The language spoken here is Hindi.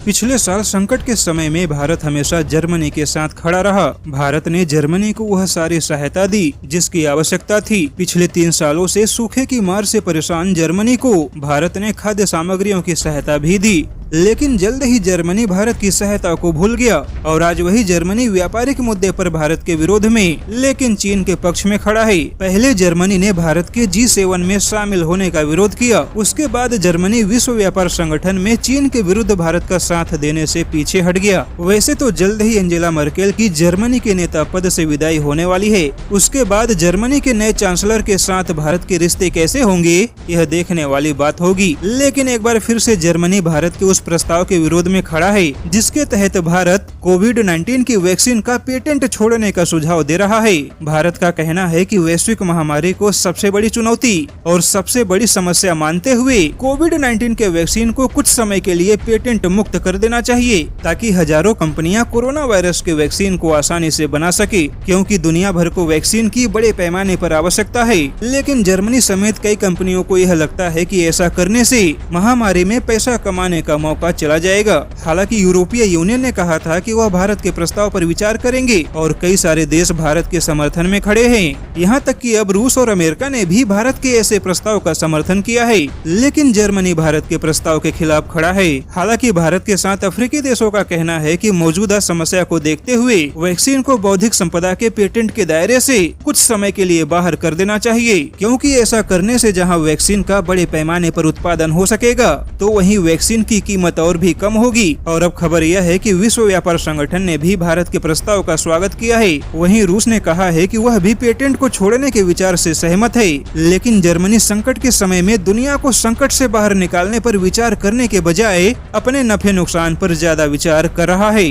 पिछले साल संकट के समय में भारत हमेशा जर्मनी के साथ खड़ा रहा। भारत ने जर्मनी को वह सारी सहायता दी जिसकी आवश्यकता थी। पिछले 3 सालों से सूखे की मार से परेशान जर्मनी को भारत ने खाद्य सामग्रियों की सहायता भी दी, लेकिन जल्द ही जर्मनी भारत की सहायता को भूल गया और आज वही जर्मनी व्यापारिक मुद्दे पर भारत के विरोध में लेकिन चीन के पक्ष में खड़ा है। पहले जर्मनी ने भारत के G7 में शामिल होने का विरोध किया, उसके बाद जर्मनी विश्व व्यापार संगठन में चीन के विरुद्ध भारत का साथ देने से पीछे हट गया। वैसे तो जल्द ही एंजेला मर्केल की जर्मनी के नेता पद से विदाई होने वाली है। उसके बाद जर्मनी के नए चांसलर के साथ भारत के रिश्ते कैसे होंगे यह देखने वाली बात होगी। लेकिन एक बार फिर से जर्मनी भारत के प्रस्ताव के विरोध में खड़ा है जिसके तहत भारत कोविड-19 की वैक्सीन का पेटेंट छोड़ने का सुझाव दे रहा है। भारत का कहना है कि वैश्विक महामारी को सबसे बड़ी चुनौती और सबसे बड़ी समस्या मानते हुए कोविड-19 के वैक्सीन को कुछ समय के लिए पेटेंट मुक्त कर देना चाहिए ताकि हजारों कंपनियां कोरोना वायरस के वैक्सीन को आसानी से बना सके, क्योंकि दुनिया भर को वैक्सीन की बड़े पैमाने पर आवश्यकता है। लेकिन जर्मनी समेत कई कंपनियों को यह लगता है कि ऐसा करने से महामारी में पैसा कमाने का मौका चला जाएगा। हालांकि यूरोपीय यूनियन ने कहा था कि वह भारत के प्रस्ताव पर विचार करेंगे और कई सारे देश भारत के समर्थन में खड़े हैं। यहाँ तक कि अब रूस और अमेरिका ने भी भारत के ऐसे प्रस्ताव का समर्थन किया है, लेकिन जर्मनी भारत के प्रस्ताव के खिलाफ खड़ा है। हालांकि भारत के साथ अफ्रीकी देशों का कहना है कि मौजूदा समस्या को देखते हुए वैक्सीन को बौद्धिक संपदा के पेटेंट के दायरे से कुछ समय के लिए बाहर कर देना चाहिए, क्योंकि ऐसा करने से जहां वैक्सीन का बड़े पैमाने पर उत्पादन हो सकेगा तो वहीं वैक्सीन की कीमत और भी कम होगी। और अब खबर यह है कि विश्व व्यापार संगठन ने भी भारत के प्रस्ताव का स्वागत किया है। वहीं रूस ने कहा है कि वह भी पेटेंट को छोड़ने के विचार से सहमत है, लेकिन जर्मनी संकट के समय में दुनिया को संकट से बाहर निकालने पर विचार करने के बजाय अपने नफे नुकसान पर ज्यादा विचार कर रहा है।